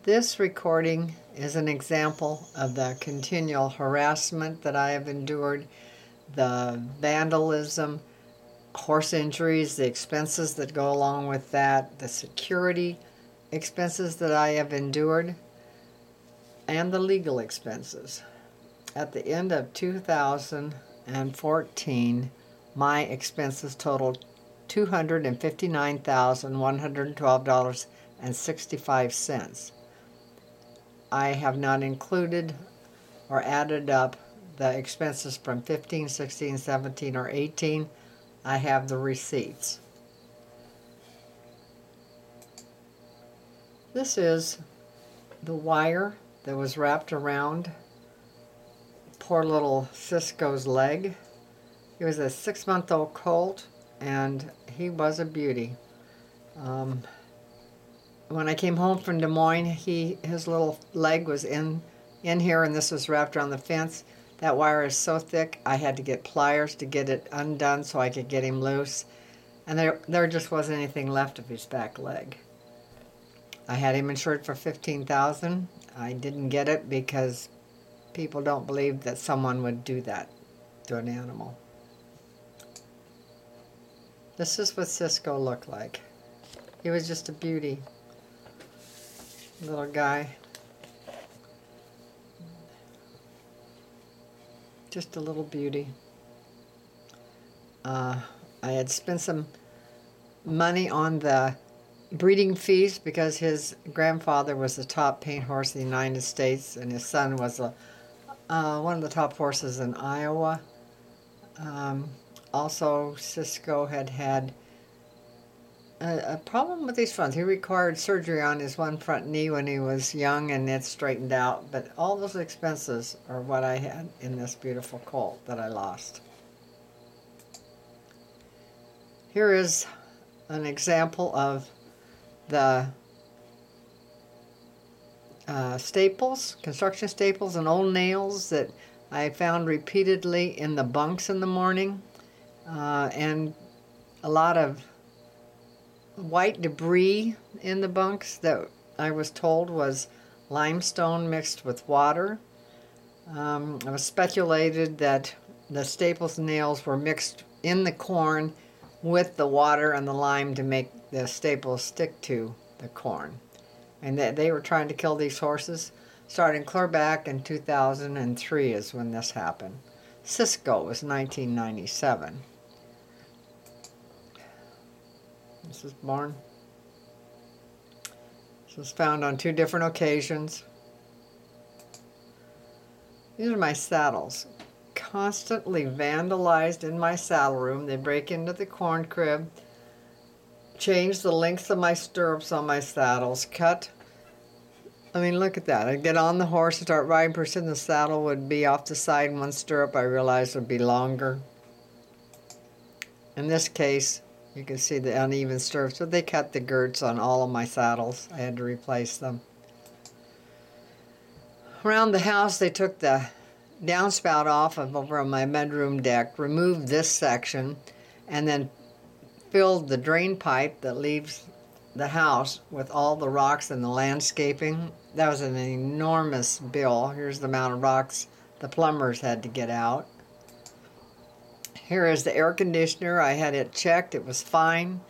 This recording is an example of the continual harassment that I have endured, the vandalism, horse injuries, the expenses that go along with that, the security expenses that I have endured, and the legal expenses. At the end of 2014, my expenses totaled $259,112.65. I have not included or added up the expenses from 15, 16, 17, or 18. I have the receipts. This is the wire that was wrapped around poor little Cisco's leg. He was a 6-month-old colt, and he was a beauty. When I came home from Des Moines, his little leg was in here, and this was wrapped around the fence. That wire is so thick, I had to get pliers to get it undone so I could get him loose. And there just wasn't anything left of his back leg. I had him insured for $15,000. I didn't get it because people don't believe that someone would do that to an animal. This is what Cisco looked like. He was just a beauty. Little guy. Just a little beauty. I had spent some money on the breeding fees because his grandfather was the top paint horse in the United States, and his son was one of the top horses in Iowa. Also, Cisco had a problem with his fronts. He required surgery on his one front knee when he was young, and it straightened out. But all those expenses are what I had in this beautiful colt that I lost. Here is an example of the staples, construction staples and old nails that I found repeatedly in the bunks in the morning, and a lot of white debris in the bunks that I was told was limestone mixed with water. It was speculated that the staples and nails were mixed in the corn with the water and the lime to make the staples stick to the corn. And they were trying to kill these horses. Starting clear back in 2003 is when this happened. Cisco was 1997. This was born. This was found on 2 different occasions. These are my saddles. Constantly vandalized in my saddle room. They break into the corn crib, change the lengths of my stirrups on my saddles, cut. I mean, look at that. I'd get on the horse, start riding, pretty soon the saddle would be off the side, and one stirrup I realized would be longer. In this case, you can see the uneven stirrups, but they cut the girts on all of my saddles. I had to replace them. Around the house, they took the downspout off of over on my bedroom deck, removed this section, and then filled the drain pipe that leaves the house with all the rocks and the landscaping. That was an enormous bill. Here's the amount of rocks the plumbers had to get out. Here is the air conditioner. I had it checked. It was fine.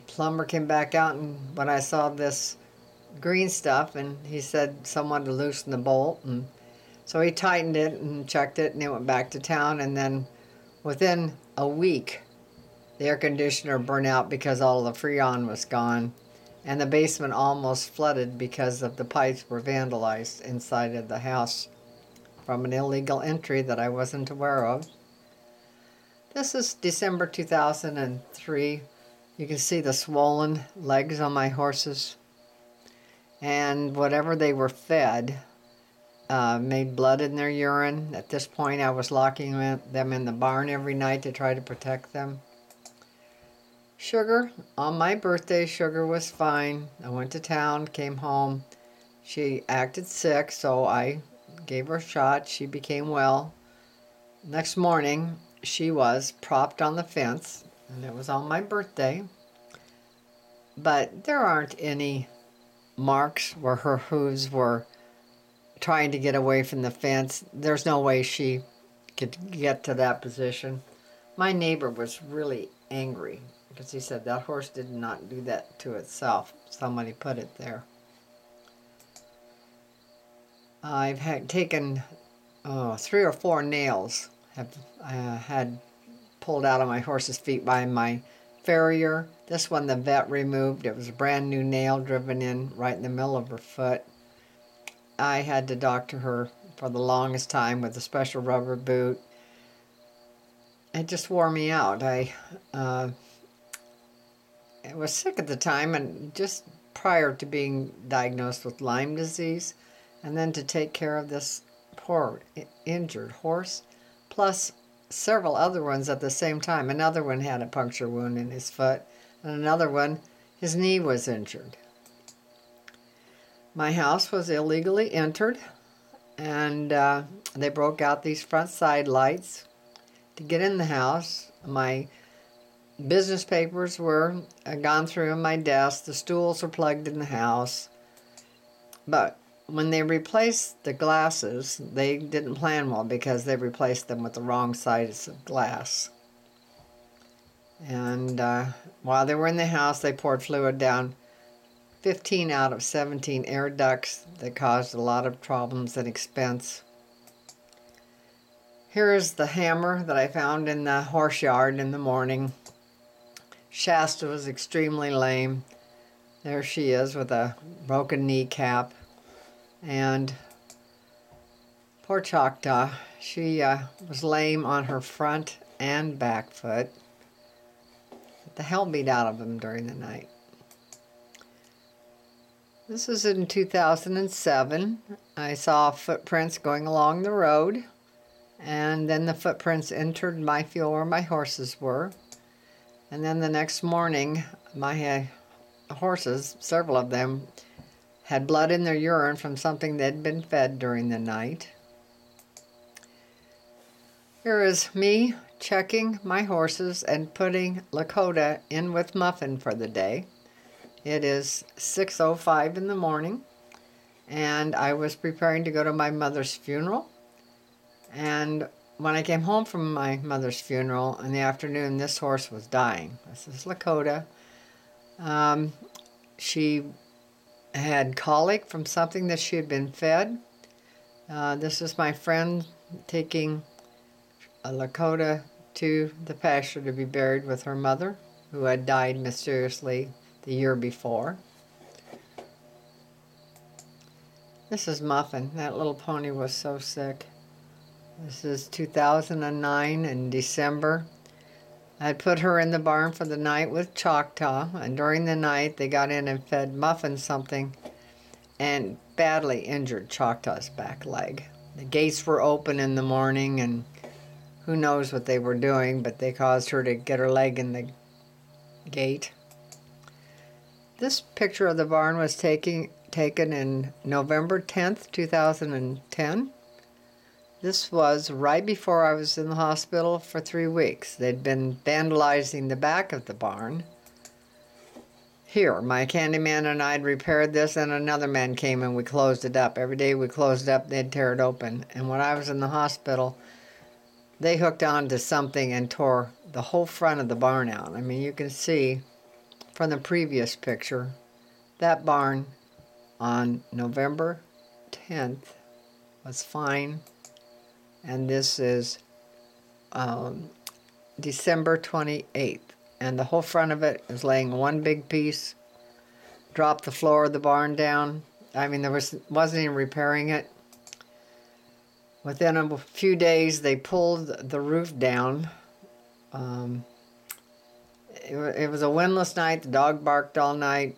Plumber came back out, and when I saw this green stuff, and he said someone to loosen the bolt, and so he tightened it and checked it, and it went back to town. And then within a week, the air conditioner burned out because all the freon was gone, and the basement almost flooded because of the pipes were vandalized inside of the house from an illegal entry that I wasn't aware of. This is December 2003. You can see the swollen legs on my horses, and whatever they were fed made blood in their urine. At this point, I was locking them in the barn every night to try to protect them. Sugar, on my birthday, Sugar was fine. I went to town, came home. She acted sick, so I gave her a shot. She became well. Next morning, she was propped on the fence, and it was on my birthday. But there aren't any marks where her hooves were trying to get away from the fence. There's no way she could get to that position. My neighbor was really angry because he said that horse did not do that to itself. Somebody put it there. I've taken 3 or 4 nails have had pulled out of my horse's feet by my farrier. This one the vet removed. It was a brand new nail driven in right in the middle of her foot. I had to doctor her for the longest time with a special rubber boot. It just wore me out. I was sick at the time, and just prior to being diagnosed with Lyme disease, and then to take care of this poor injured horse, plus several other ones at the same time. Another one had a puncture wound in his foot, and another one, his knee was injured. My house was illegally entered, and they broke out these front side lights to get in the house. My business papers were gone through in my desk. The stools were plugged in the house. But when they replaced the glasses, they didn't plan well because they replaced them with the wrong size of glass. And while they were in the house, they poured fluid down 15 out of 17 air ducts that caused a lot of problems and expense. Here is the hammer that I found in the horse yard in the morning. Shasta was extremely lame. There she is with a broken kneecap. And poor Choctaw, she was lame on her front and back foot. The hell beat out of him during the night. This is in 2007. I saw footprints going along the road, and then the footprints entered my field where my horses were. And then the next morning, my horses, several of them, had blood in their urine from something they'd been fed during the night. Here is me checking my horses and putting Lakota in with Muffin for the day. It is 6:05 in the morning, and I was preparing to go to my mother's funeral. And when I came home from my mother's funeral in the afternoon, this horse was dying. This is Lakota. She had colic from something that she had been fed. This is my friend taking a Lakota to the pasture to be buried with her mother, who had died mysteriously the year before. This is Muffin. That little pony was so sick. This is 2009 in December. I had put her in the barn for the night with Choctaw, and during the night they got in and fed Muffin something and badly injured Choctaw's back leg. The gates were open in the morning, and who knows what they were doing, but they caused her to get her leg in the gate. This picture of the barn was taken in November 10th, 2010. This was right before I was in the hospital for 3 weeks. They'd been vandalizing the back of the barn. Here, my Candyman and I had repaired this, and another man came and we closed it up. Every day we closed it up, they'd tear it open. And when I was in the hospital, they hooked on to something and tore the whole front of the barn out. I mean, you can see from the previous picture, that barn on November 10th was fine. And this is December 28th. And the whole front of it is laying one big piece. Dropped the floor of the barn down. I mean, wasn't even repairing it. Within a few days, they pulled the roof down. It was a windless night. The dog barked all night.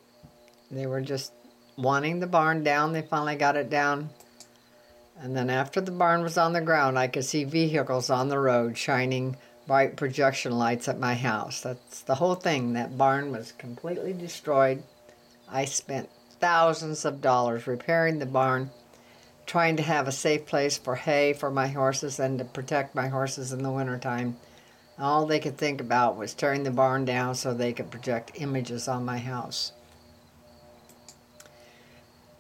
They were just wanting the barn down. They finally got it down. And then after the barn was on the ground, I could see vehicles on the road shining bright projection lights at my house. That's the whole thing. That barn was completely destroyed. I spent thousands of dollars repairing the barn, trying to have a safe place for hay for my horses and to protect my horses in the wintertime. All they could think about was tearing the barn down so they could project images on my house.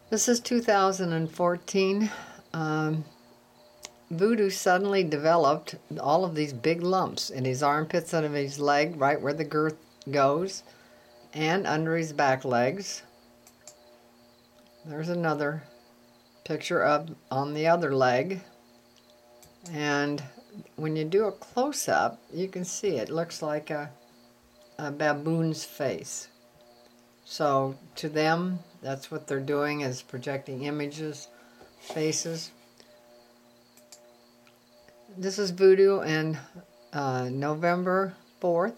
This is 2014. Voodoo suddenly developed all of these big lumps in his armpits and of his leg, right where the girth goes, and under his back legs. There's another picture of on the other leg. And when you do a close-up, you can see it looks like a baboon's face. So to them, that's what they're doing, is projecting images, faces. This is Voodoo in November 4th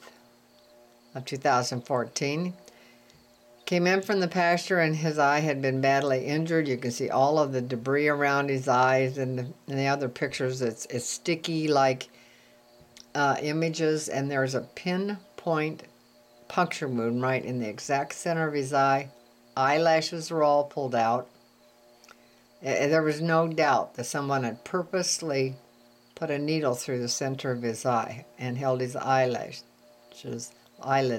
of 2014. Came in from the pasture and his eye had been badly injured. You can see all of the debris around his eyes, and in the other pictures it's sticky like images, and there's a pinpoint puncture wound right in the exact center of his eye. Eyelashes were all pulled out. There was no doubt that someone had purposely put a needle through the center of his eye and held his eyelid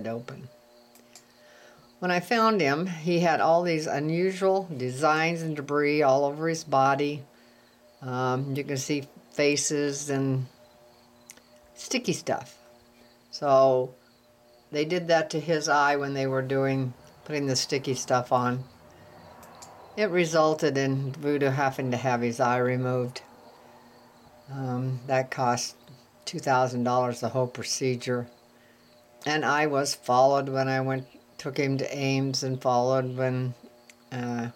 open. When I found him, he had all these unusual designs and debris all over his body. You can see faces and sticky stuff. So they did that to his eye when they were putting the sticky stuff on. It resulted in Voodoo having to have his eye removed. That cost $2,000 the whole procedure. And I was followed when I took him to Ames, and followed when I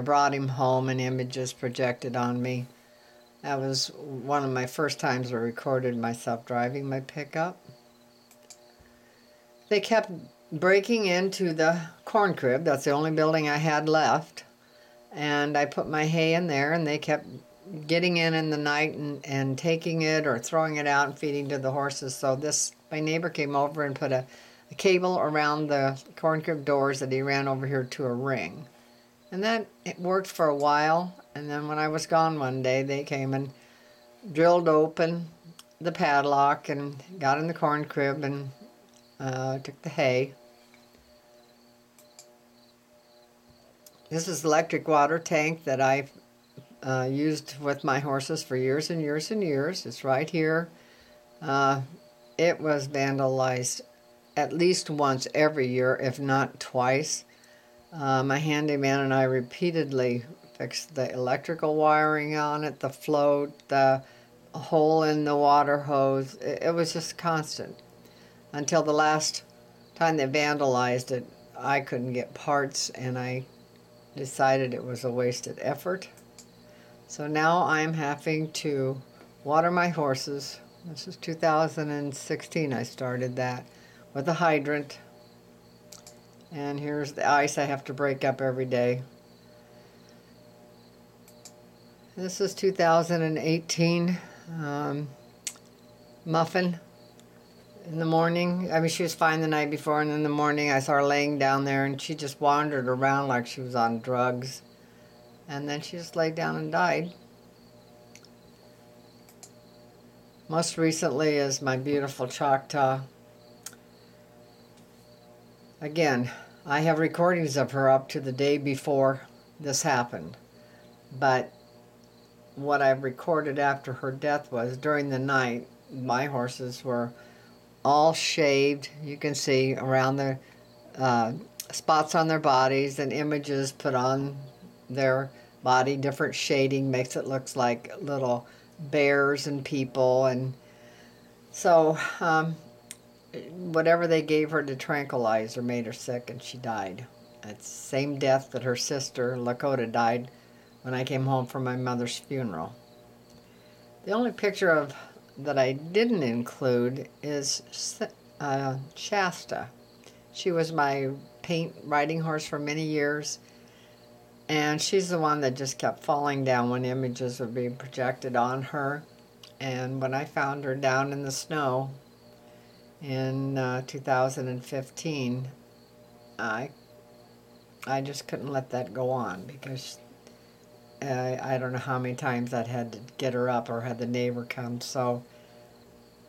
brought him home and images projected on me. That was one of my first times I recorded myself driving my pickup. They kept breaking into the corn crib. That's the only building I had left. And I put my hay in there, and they kept getting in the night and taking it or throwing it out and feeding to the horses. So my neighbor came over and put a cable around the corn crib doors that he ran over here to a ring. And it worked for a while. And then when I was gone one day, they came and drilled open the padlock and got in the corn crib and took the hay. This is the electric water tank that I've used with my horses for years and years and years. It's right here. It was vandalized at least once every year, if not twice. My handyman and I repeatedly fixed the electrical wiring on it, the float, the hole in the water hose. It was just constant. Until the last time they vandalized it, I couldn't get parts, and I decided it was a wasted effort. So now I'm having to water my horses. This is 2016 I started that, with a hydrant. And here's the ice I have to break up every day. This is 2018. Muffin in the morning. I mean, she was fine the night before, and in the morning I saw her laying down there, and she just wandered around like she was on drugs. And then she just laid down and died. Most recently is my beautiful Choctaw. Again, I have recordings of her up to the day before this happened. But what I've recorded after her death was during the night, my horses were all shaved. You can see around the spots on their bodies, and images put on their body. Different shading makes it look like little bears and people. And so whatever they gave her to tranquilize her made her sick, and she died. It's the same death that her sister Lakota died when I came home from my mother's funeral. The only picture that I didn't include is Shasta. She was my paint riding horse for many years, and she's the one that just kept falling down when images would be projected on her. And when I found her down in the snow in 2015, I just couldn't let that go on, because I don't know how many times I'd had to get her up or had the neighbor come. So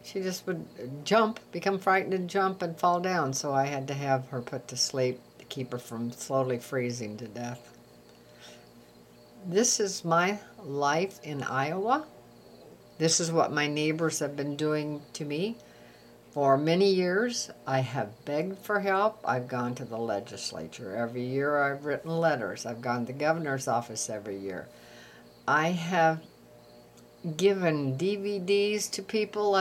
she just would jump, become frightened and jump and fall down. So I had to have her put to sleep to keep her from slowly freezing to death. this is my life in Iowa. This is what my neighbors have been doing to me. For many years, I have begged for help. I've gone to the legislature. Every year I've written letters. I've gone to the governor's office every year. I have given DVDs to people.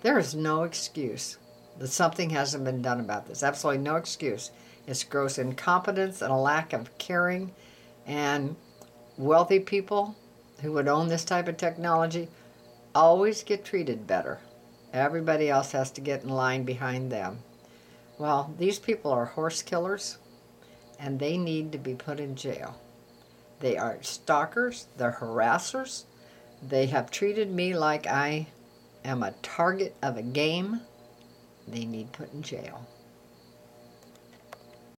There is no excuse that something hasn't been done about this. Absolutely no excuse. It's gross incompetence and a lack of caring, and wealthy people who would own this type of technology always get treated better. Everybody else has to get in line behind them. Well, these people are horse killers, and they need to be put in jail. They are stalkers, they're harassers. They have treated me like I am a target of a game. They need put in jail.